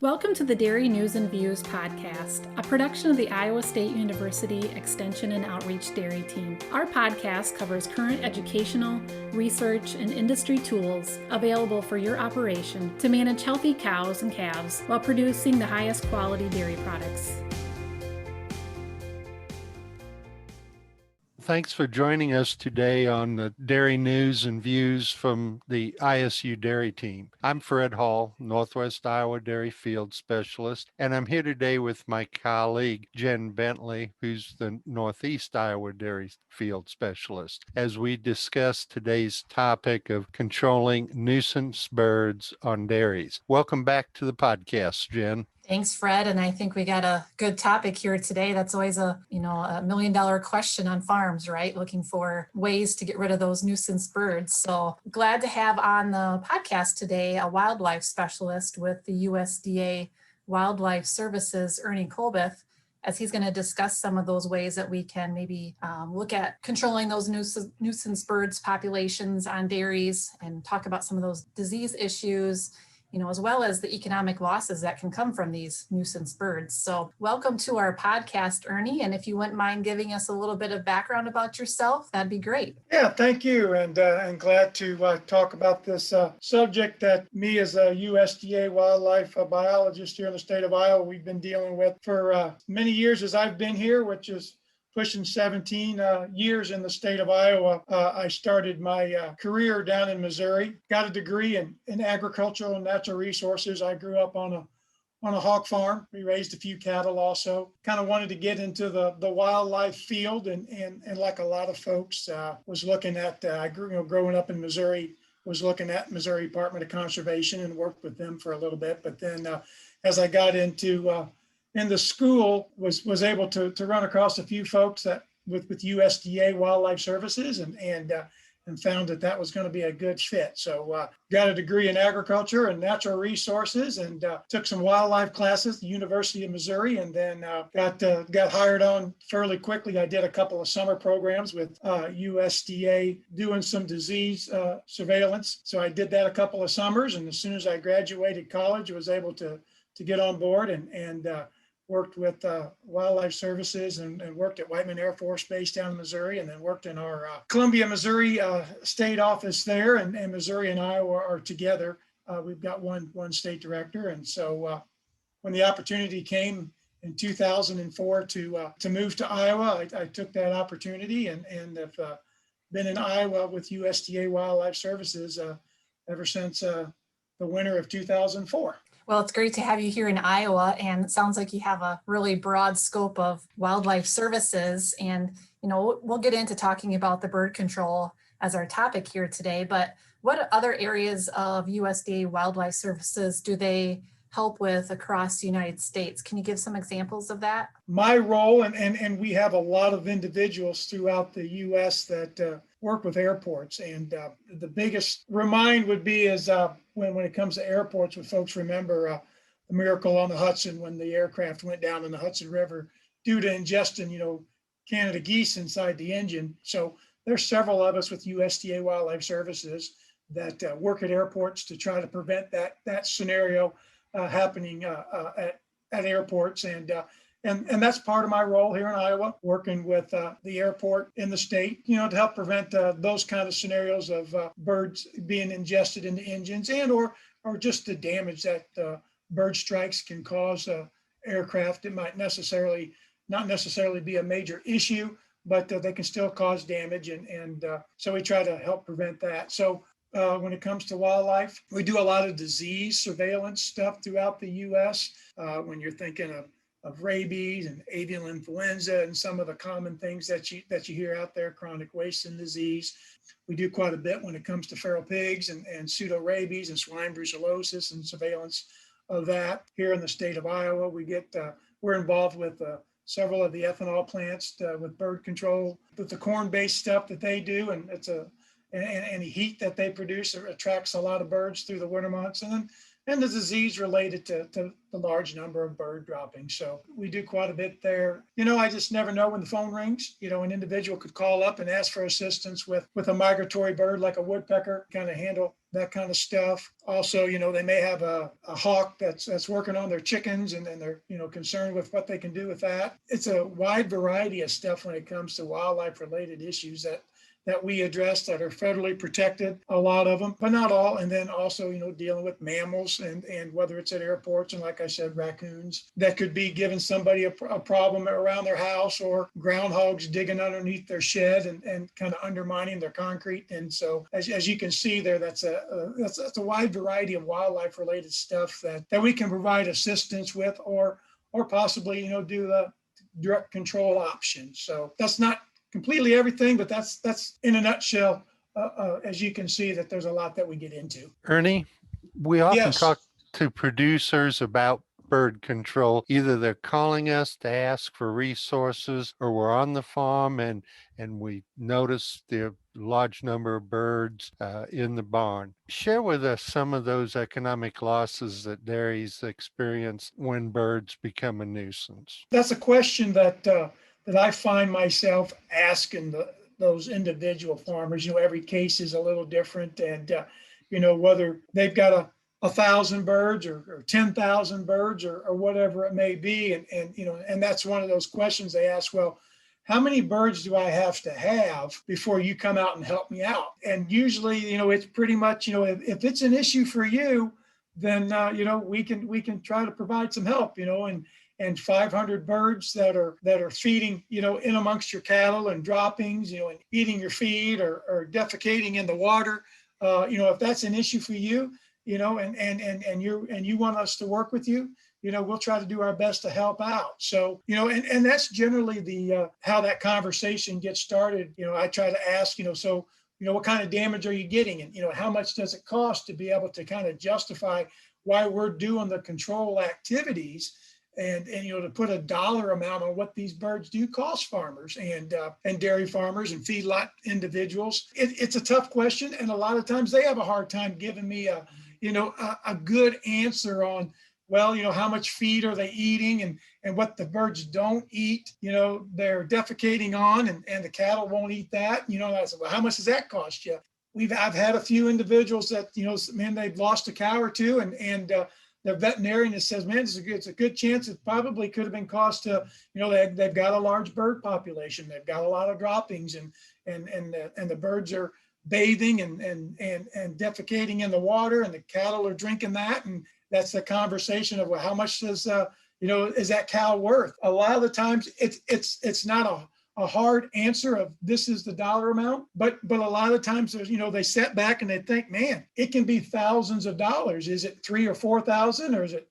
Welcome to the Dairy News and Views podcast, a production of the Iowa State University Extension and Outreach Dairy Team. Our podcast covers current educational, research, and industry tools available for your operation to manage healthy cows and calves while producing the highest quality dairy products. Thanks for joining us today on the Dairy News and Views from the ISU Dairy Team. I'm Fred Hall, Northwest Iowa Dairy Field Specialist, and I'm here today with my colleague, Jen Bentley, who's the Northeast Iowa Dairy Field Specialist, as we discuss today's topic of controlling nuisance birds on dairies. Welcome back to the podcast, Jen. Thanks, Fred. And I think we got a good topic here today. That's always a $1 million question on farms, right? Looking for ways to get rid of those nuisance birds. So glad to have on the podcast today a wildlife specialist with the USDA Wildlife Services, Ernie Colboth, as he's going to discuss some of those ways that we can maybe look at controlling those nuisance birds populations on dairies and talk about some of those disease issues, as well as the economic losses that can come from these nuisance birds. So welcome to our podcast, Ernie. And if you wouldn't mind giving us a little bit of background about yourself, that'd be great. Yeah, thank you. And I'm glad to talk about this subject that me as a USDA wildlife biologist here in the state of Iowa, we've been dealing with for many years as I've been here, which is pushing 17 years in the state of Iowa. I started my career down in Missouri, got a degree in agricultural and natural resources. I grew up on a hog farm. We raised a few cattle also. Kind of wanted to get into the wildlife field and like a lot of folks was looking at, growing up in Missouri, was looking at Missouri Department of Conservation and worked with them for a little bit. But then as I got into in the school, was able to run across a few folks that with USDA Wildlife Services and found that was going to be a good fit. So got a degree in agriculture and natural resources and took some wildlife classes at the University of Missouri, and then got hired on fairly quickly. I did a couple of summer programs with USDA doing some disease surveillance. So I did that a couple of summers, and as soon as I graduated college, I was able to get on board and worked with Wildlife Services and worked at Whiteman Air Base down in Missouri, and then worked in our Columbia, Missouri state office there, and Missouri and Iowa are together. We've got one state director. And so when the opportunity came in 2004 to move to Iowa, I took that opportunity and have been in Iowa with USDA Wildlife Services ever since the winter of 2004. Well, it's great to have you here in Iowa, and it sounds like you have a really broad scope of wildlife services. And, we'll get into talking about the bird control as our topic here today, but what other areas of USDA Wildlife Services do they help with across the United States? Can you give some examples of that? My role, and we have a lot of individuals throughout the U.S. that work with airports. And the biggest remind would be is when it comes to airports, when folks remember the miracle on the Hudson when the aircraft went down in the Hudson River due to ingesting, Canada geese inside the engine. So there's several of us with USDA Wildlife Services that work at airports to try to prevent that scenario happening at airports. And that's part of my role here in Iowa, working with the airport in the state, to help prevent those kind of scenarios of birds being ingested into engines and or just the damage that bird strikes can cause aircraft. It might not necessarily be a major issue, but they can still cause damage. And so we try to help prevent that. So when it comes to wildlife, we do a lot of disease surveillance stuff throughout the U.S. When you're thinking of rabies and avian influenza and some of the common things that you hear out there, chronic wasting disease. We do quite a bit when it comes to feral pigs and pseudo-rabies and swine brucellosis and surveillance of that. Here in the state of Iowa, we're involved with several of the ethanol plants with bird control, with the corn-based stuff that they do, and it's any heat that they produce attracts a lot of birds through the winter months. And and the disease related to the large number of bird droppings. So we do quite a bit there. I just never know when the phone rings. An individual could call up and ask for assistance with a migratory bird like a woodpecker, kind of handle that kind of stuff. Also, they may have a hawk that's working on their chickens, and they're, concerned with what they can do with that. It's a wide variety of stuff when it comes to wildlife related issues that we address that are federally protected, a lot of them, but not all. And then also, dealing with mammals and whether it's at airports and, like I said, raccoons that could be giving somebody a problem around their house, or groundhogs digging underneath their shed and kind of undermining their concrete. And so as you can see there, that's a wide variety of wildlife related stuff that we can provide assistance with, or possibly, do the direct control option. So that's not completely everything, but that's in a nutshell. As you can see, that there's a lot that we get into. Ernie, we often Yes. talk to producers about bird control. Either they're calling us to ask for resources, or we're on the farm and we notice the large number of birds in the barn. Share with us some of those economic losses that dairies experience when birds become a nuisance. That's a question that I find myself asking those individual farmers. Every case is a little different, and whether they've got 1,000 birds or 10,000 birds or whatever it may be, and that's one of those questions they ask. Well, how many birds do I have to have before you come out and help me out? And usually, it's pretty much, if it's an issue for you, then we can try to provide some help, and 500 birds that are feeding, in amongst your cattle and droppings, and eating your feed or defecating in the water. If that's an issue for you, and you want us to work with you, we'll try to do our best to help out. So, and that's generally the how that conversation gets started. I try to ask, so, what kind of damage are you getting? And, how much does it cost to be able to kind of justify why we're doing the control activities? And to put a dollar amount on what these birds do cost farmers and dairy farmers and feedlot individuals. It's a tough question, and a lot of times they have a hard time giving me a good answer on, well, how much feed are they eating and what the birds don't eat, they're defecating on, and the cattle won't eat that. I said, well, how much does that cost you? I've had a few individuals that, they've lost a cow or two, and the veterinarian that says, man, it's a good chance it probably could have been cost to, they've got a large bird population, they've got a lot of droppings, and the birds are bathing and defecating in the water, and the cattle are drinking that, and that's the conversation of, well, how much does is that cow worth? A lot of the times it's not a hard answer of this is the dollar amount, but a lot of times there's, they sit back and they think, man, it can be thousands of dollars. Is it 3,000 or 4,000, or is it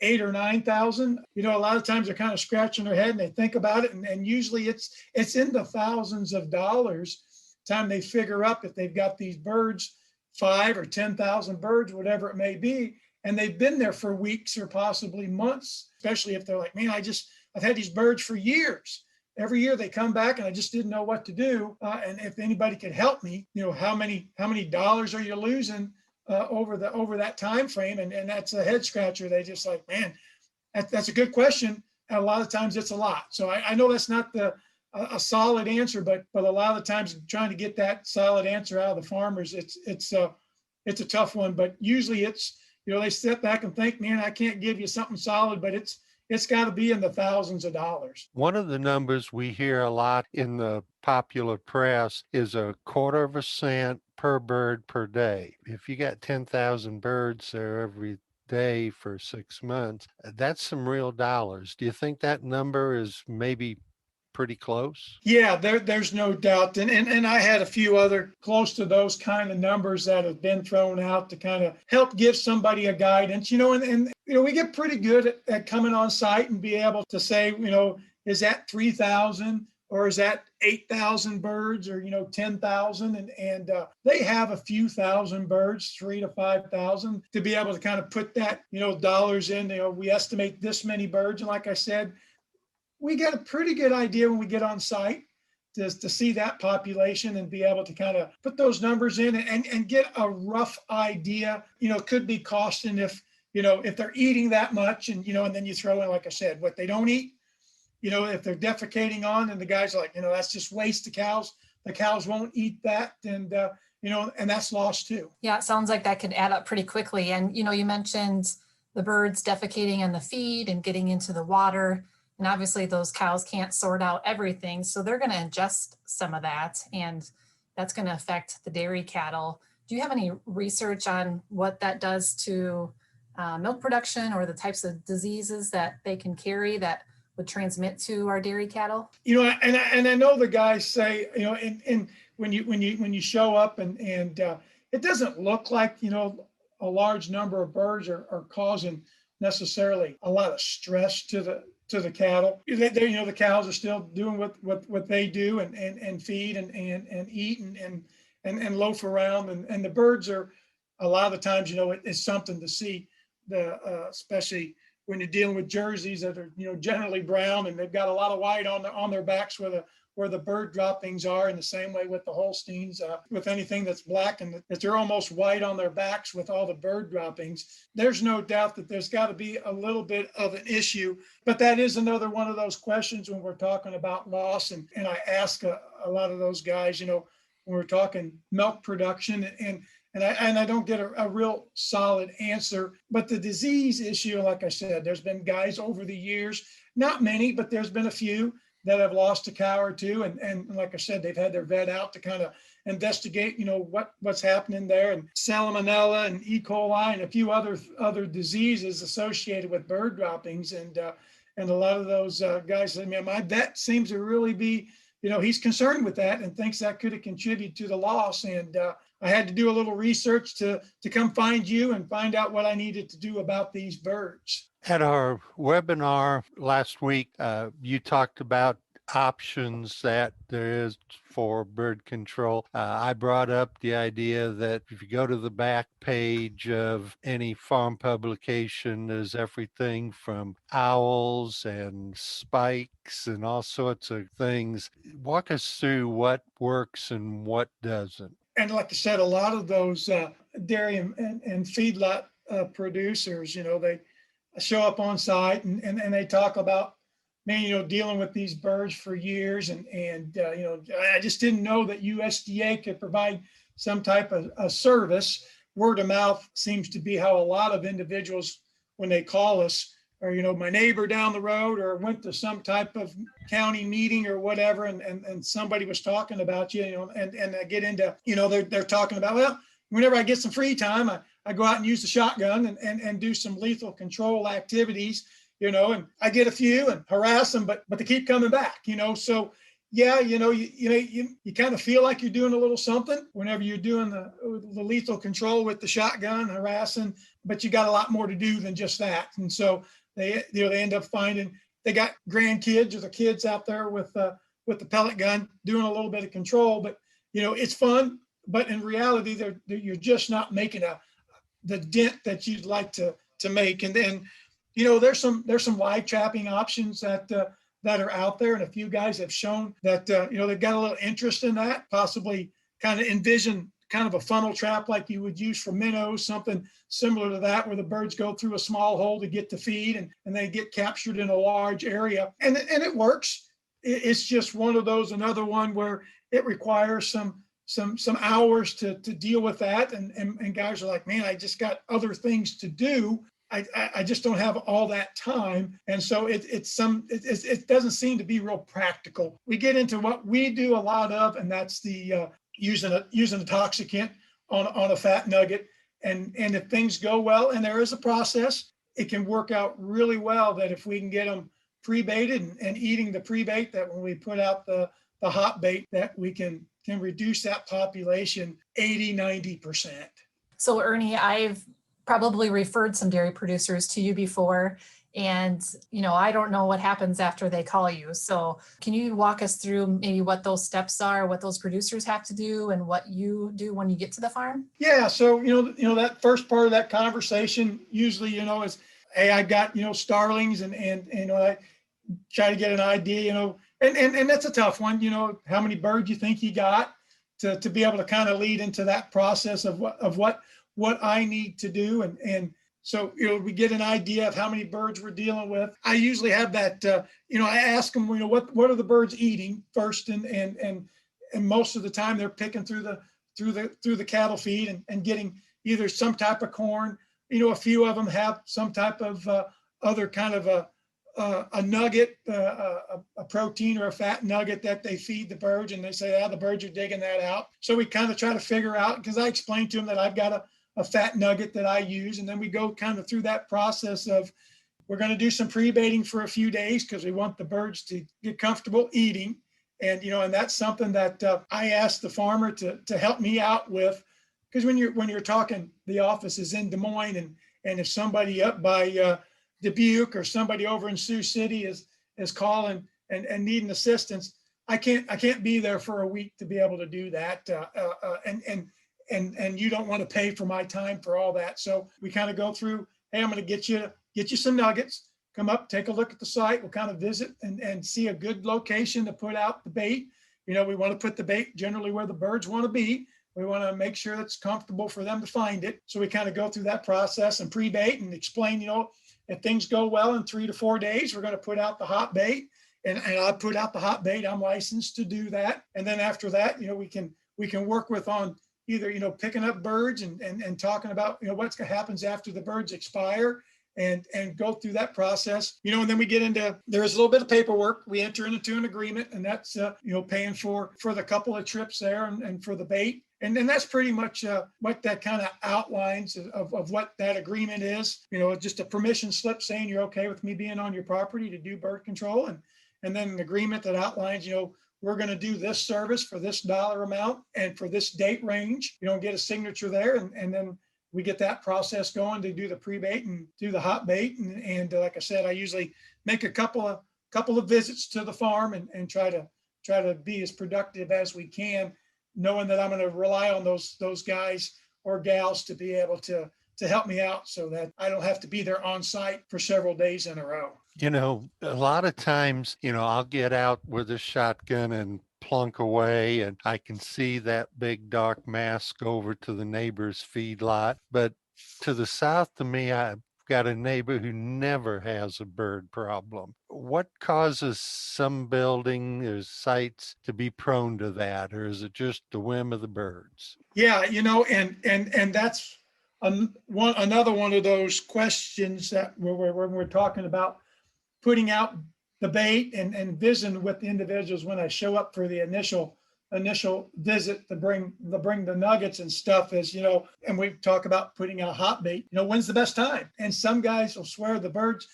8,000 or 9,000? A lot of times they're kind of scratching their head and they think about it, and usually it's in the thousands of dollars time they figure up if they've got these birds, 5,000 or 10,000 birds, whatever it may be, and they've been there for weeks or possibly months, especially if they're like, man, I've had these birds for years. Every year they come back and I just didn't know what to do. And if anybody could help me, how many dollars are you losing over that time frame? And that's a head scratcher. They just like, man, that's a good question. And a lot of times it's a lot. So I know that's not a solid answer, but a lot of the times trying to get that solid answer out of the farmers, it's a tough one. But usually it's, they step back and think, man, I can't give you something solid, but it's got to be in the thousands of dollars. One of the numbers we hear a lot in the popular press is a 1/4 cent per bird per day. If you got 10,000 birds there every day for 6 months, that's some real dollars. Do you think that number is maybe pretty close? Yeah, there's no doubt. And I had a few other close to those kind of numbers that have been thrown out to kind of help give somebody a guidance, and we get pretty good at coming on site and be able to say, is that 3,000 or is that 8,000 birds or, 10,000? And they have a few thousand birds, 3,000 to 5,000, to be able to kind of put that, dollars in. We estimate this many birds. And like I said, we get a pretty good idea when we get on site to see that population and be able to kind of put those numbers in and get a rough idea. It could be costing if if they're eating that much and, and then you throw in, like I said, what they don't eat, if they're defecating on and the guy's like, that's just waste to cows. The cows won't eat that. And, and that's lost too. Yeah, it sounds like that could add up pretty quickly. And, you mentioned the birds defecating on the feed and getting into the water. And obviously those cows can't sort out everything. So they're going to ingest some of that. And that's going to affect the dairy cattle. Do you have any research on what that does to milk production or the types of diseases that they can carry that would transmit to our dairy cattle? And I know the guys say, and when you show up and it doesn't look like, a large number of birds are causing necessarily a lot of stress to the cattle. The cows are still doing what they do and feed and eat and loaf around. And the birds are, a lot of the times, it's something to see, especially when you're dealing with jerseys that are, generally brown and they've got a lot of white on their backs where the bird droppings are, in the same way with the Holsteins, with anything that's black and that they're almost white on their backs with all the bird droppings. There's no doubt that there's got to be a little bit of an issue, but that is another one of those questions when we're talking about loss. And I ask a lot of those guys, when we're talking milk production and I don't get a real solid answer, but the disease issue, like I said, there's been guys over the years, not many, but there's been a few that have lost a cow or two. And like I said, they've had their vet out to kind of investigate, what's happening there, and salmonella and E. coli and a few other diseases associated with bird droppings. And a lot of those guys say, man, my vet seems to really be, he's concerned with that and thinks that could have contributed to the loss. And I had to do a little research to come find you and find out what I needed to do about these birds. At our webinar last week, you talked about options that there is for bird control. I brought up the idea that if you go to the back page of any farm publication, there's everything from owls and spikes and all sorts of things. Walk us through what works and what doesn't. And like I said, a lot of those dairy and feedlot producers, they show up on site and they talk about, man, dealing with these birds for years. And I just didn't know that USDA could provide some type of a service. Word of mouth seems to be how a lot of individuals, when they call us, or, my neighbor down the road, or went to some type of county meeting or whatever, and somebody was talking about you, and I get into, they're talking about, well, whenever I get some free time, I go out and use the shotgun and do some lethal control activities, and I get a few and harass them, but they keep coming back, so yeah, you kind of feel like you're doing a little something whenever you're doing the lethal control with the shotgun harassing, but you got a lot more to do than just that. And so they end up finding they got grandkids or the kids out there with the pellet gun doing a little bit of control, but it's fun. But in reality, you're just not making the dent that you'd like to make. And then, there's some live trapping options that are out there, and a few guys have shown that they've got a little interest in that. Possibly kind of envision kind of a funnel trap like you would use for minnows, something similar to that, where the birds go through a small hole to get to feed and they get captured in a large area. And it works. It's just one of those, another one where it requires some hours to deal with that. And guys are like, man, I just got other things to do. I just don't have all that time. And so it doesn't seem to be real practical. We get into what we do a lot of, and that's the using a toxicant on a fat nugget. And if things go well, and there is a process, it can work out really well that if we can get them pre-baited and eating the pre-bait, that when we put out the hot bait, that we can reduce that population 80-90%. So Ernie, I've probably referred some dairy producers to you before, and I don't know what happens after they call you. So can you walk us through maybe what those steps are, what those producers have to do, and what you do when you get to the farm? Yeah, so that first part of that conversation usually is, hey, I got starlings, and I try to get an idea, and that's a tough one, how many birds you think you got, to be able to kind of lead into that process of what I need to do. And So, we get an idea of how many birds we're dealing with. I usually have that, I ask them, what are the birds eating first, and most of the time they're picking through the cattle feed and getting either some type of corn. A few of them have some type of other kind of a nugget, a protein or a fat nugget that they feed the birds, and they say, the birds are digging that out. So we kind of try to figure out, because I explained to them that I've got a fat nugget that I use, and then we go kind of through that process of, we're going to do some pre-baiting for a few days because we want the birds to get comfortable eating. And, and that's something that I asked the farmer to help me out with, because when you're talking, the office is in Des Moines, and if somebody up by Dubuque or somebody over in Sioux City is calling and needing assistance, I can't be there for a week to be able to do that. And you don't want to pay for my time for all that. So we kind of go through, hey, I'm going to get you some nuggets, come up, take a look at the site. We'll kind of visit and see a good location to put out the bait. We want to put the bait generally where the birds want to be. We want to make sure it's comfortable for them to find it. So we kind of go through that process and pre-bait and explain, if things go well in 3 to 4 days, we're going to put out the hot bait. And I put out the hot bait. I'm licensed to do that. And then after that, we can work with on either, picking up birds and talking about, what happens after the birds expire, and go through that process, and then we get into, there's a little bit of paperwork. We enter into an agreement, and that's, paying for the couple of trips there and for the bait. And then that's pretty much what that kind of outlines of what that agreement is, just a permission slip saying you're okay with me being on your property to do bird control. And then an agreement that outlines, we're going to do this service for this dollar amount and for this date range, get a signature there. And then we get that process going to do the pre-bait and do the hot bait. And like I said, I usually make a couple of visits to the farm and try to be as productive as we can, knowing that I'm going to rely on those guys or gals to be able to help me out so that I don't have to be there on site for several days in a row. A lot of times, I'll get out with a shotgun and plunk away, and I can see that big dark mass go over to the neighbor's feedlot. But to the south of me, I've got a neighbor who never has a bird problem. What causes some building or sites to be prone to that, or is it just the whim of the birds? Yeah, and that's another one of those questions that when we're talking about putting out the bait and visiting with the individuals when I show up for the initial visit to bring the nuggets and stuff is, and we talk about putting out hot bait, when's the best time? And some guys will swear the birds,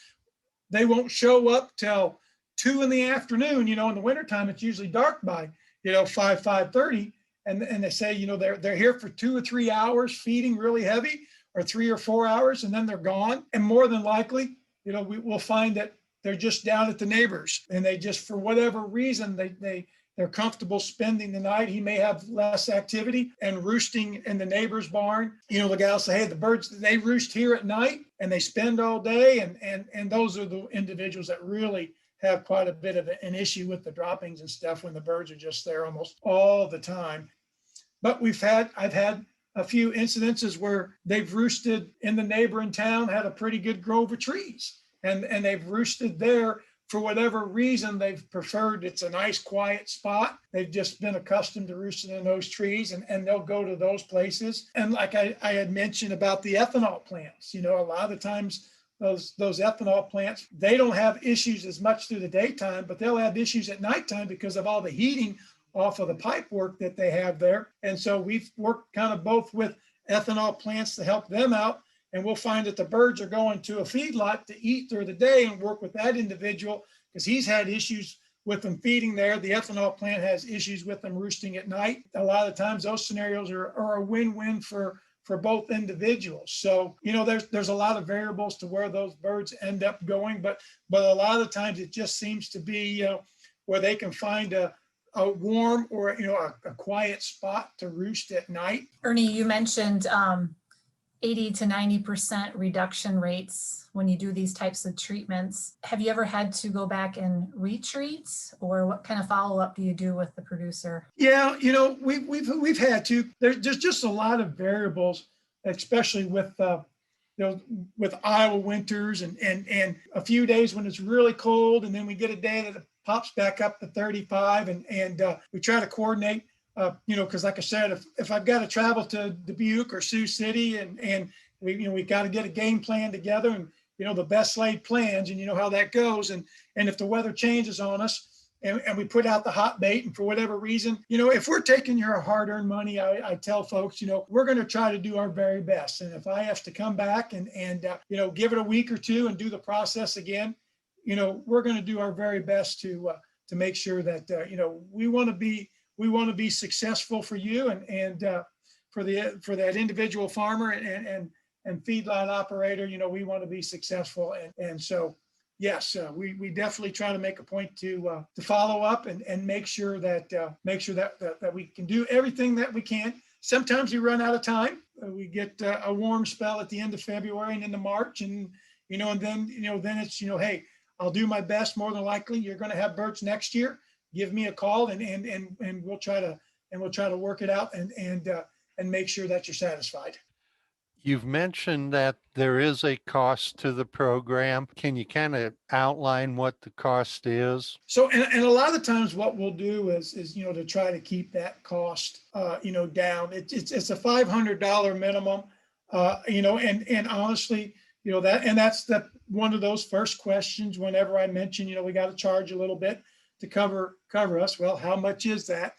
they won't show up till 2 p.m. In the wintertime, it's usually dark by, 5:30. And they say, they're here for 2 or 3 hours feeding really heavy, or 3 or 4 hours, and then they're gone. And more than likely, we'll find that they're just down at the neighbors, and they just, for whatever reason, they're comfortable spending the night. He may have less activity and roosting in the neighbor's barn. The gal say, hey, the birds, they roost here at night and they spend all day. And those are the individuals that really have quite a bit of an issue with the droppings and stuff when the birds are just there almost all the time. But I've had a few incidences where they've roosted in the neighboring town, had a pretty good grove of trees, and they've roosted there for whatever reason. They've preferred, it's a nice quiet spot. They've just been accustomed to roosting in those trees, and they'll go to those places. And like I had mentioned about the ethanol plants, a lot of the times those ethanol plants, they don't have issues as much through the daytime, but they'll have issues at nighttime because of all the heating off of the pipe work that they have there. And so we've worked kind of both with ethanol plants to help them out. And we'll find that the birds are going to a feedlot to eat through the day and work with that individual because he's had issues with them feeding there. The ethanol plant has issues with them roosting at night. A lot of times those scenarios are a win-win for both individuals. So, there's a lot of variables to where those birds end up going, but a lot of times it just seems to be where they can find a warm or, a quiet spot to roost at night. Ernie, you mentioned 80 to 90% reduction rates when you do these types of treatments. Have you ever had to go back and retreat, or what kind of follow-up do you do with the producer? Yeah, we've had to. There's just a lot of variables, especially with with Iowa winters and a few days when it's really cold, and then we get a day that it pops back up to 35, and we try to coordinate, because like I said, if I've got to travel to Dubuque or Sioux City, and we got to get a game plan together, and the best laid plans, and how that goes, and if the weather changes on us, and we put out the hot bait, and for whatever reason, if we're taking your hard-earned money, I tell folks, we're going to try to do our very best. And if I have to come back and give it a week or two and do the process again, we're going to do our very best to make sure that we want to be successful for you and for that individual farmer and feedlot operator. We want to be successful, and so. Yes, we definitely try to make a point to follow up and make sure that we can do everything that we can. Sometimes we run out of time. We get a warm spell at the end of February and into March, and then it's hey, I'll do my best. More than likely, you're going to have birds next year. Give me a call, and we'll try to work it out and make sure that you're satisfied. You've mentioned that there is a cost to the program. Can you kind of outline what the cost is? So, and a lot of times what we'll do is to try to keep that cost, down. It's a $500 minimum, and honestly, that's one of those first questions whenever I mention, we got to charge a little bit to cover us. Well, how much is that?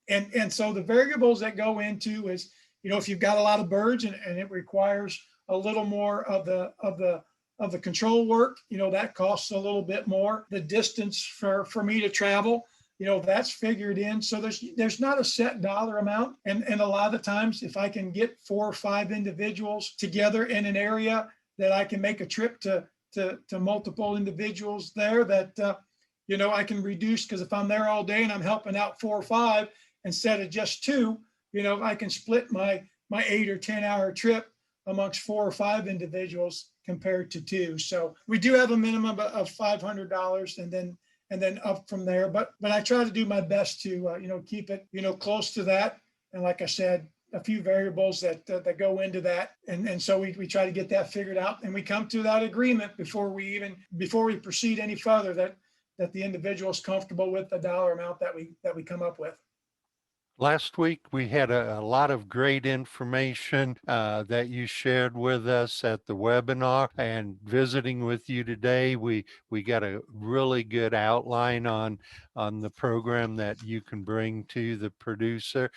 And so the variables that go into is, if you've got a lot of birds and it requires a little more of the control work, that costs a little bit more. The distance for me to travel, that's figured in. So there's not a set dollar amount. And a lot of the times, if I can get 4 or 5 individuals together in an area that I can make a trip to multiple individuals there, that I can reduce, because if I'm there all day and I'm helping out 4 or 5 instead of just 2, I can split my 8 or 10 hour trip amongst 4 or 5 individuals compared to 2. So we do have a minimum of $500, and then up from there. But I try to do my best to keep it close to that. And like I said, a few variables that go into that, and so we try to get that figured out, and we come to that agreement before we proceed any further, that the individual is comfortable with the dollar amount that we come up with. Last week, we had a lot of great information that you shared with us at the webinar, and visiting with you today, we got a really good outline on the program that you can bring to the producer.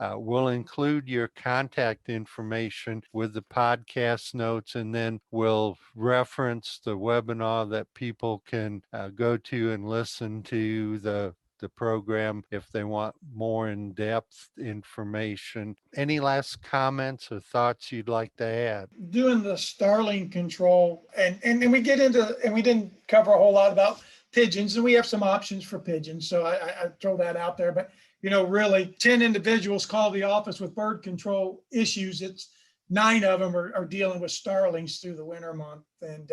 We'll include your contact information with the podcast notes, and then we'll reference the webinar that people can go to and listen to the program if they want more in-depth information. Any last comments or thoughts you'd like to add? Doing the starling control, and we get into, and we didn't cover a whole lot about pigeons, and we have some options for pigeons, so I throw that out there. But really 10 individuals call the office with bird control issues. It's 9 of them are dealing with starlings through the winter month, and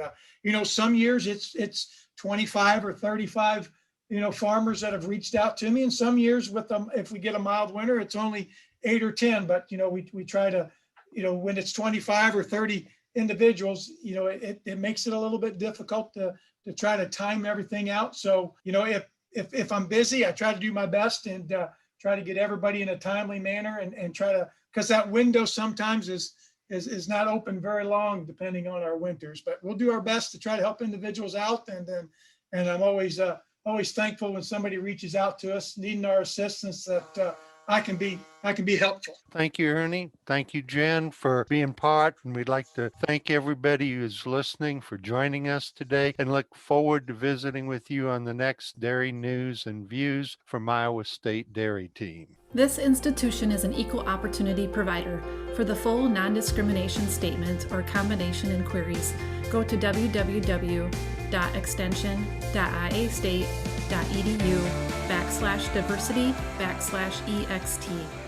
some years it's 25 or 35 farmers that have reached out to me, and some years with them, if we get a mild winter, it's only 8 or 10. But we try to, when it's 25 or 30 individuals, it makes it a little bit difficult to try to time everything out. So if I'm busy, I try to do my best and try to get everybody in a timely manner, and try to, because that window sometimes is not open very long depending on our winters. But we'll do our best to try to help individuals out, and I'm always thankful when somebody reaches out to us needing our assistance, that I can be helpful. Thank you, Ernie. Thank you, Jen, for being part. And we'd like to thank everybody who's listening for joining us today, and look forward to visiting with you on the next Dairy News and Views from Iowa State Dairy Team. This institution is an equal opportunity provider. For the full non-discrimination statement or combination inquiries, go to www.extension.iastate.edu/diversity/ext.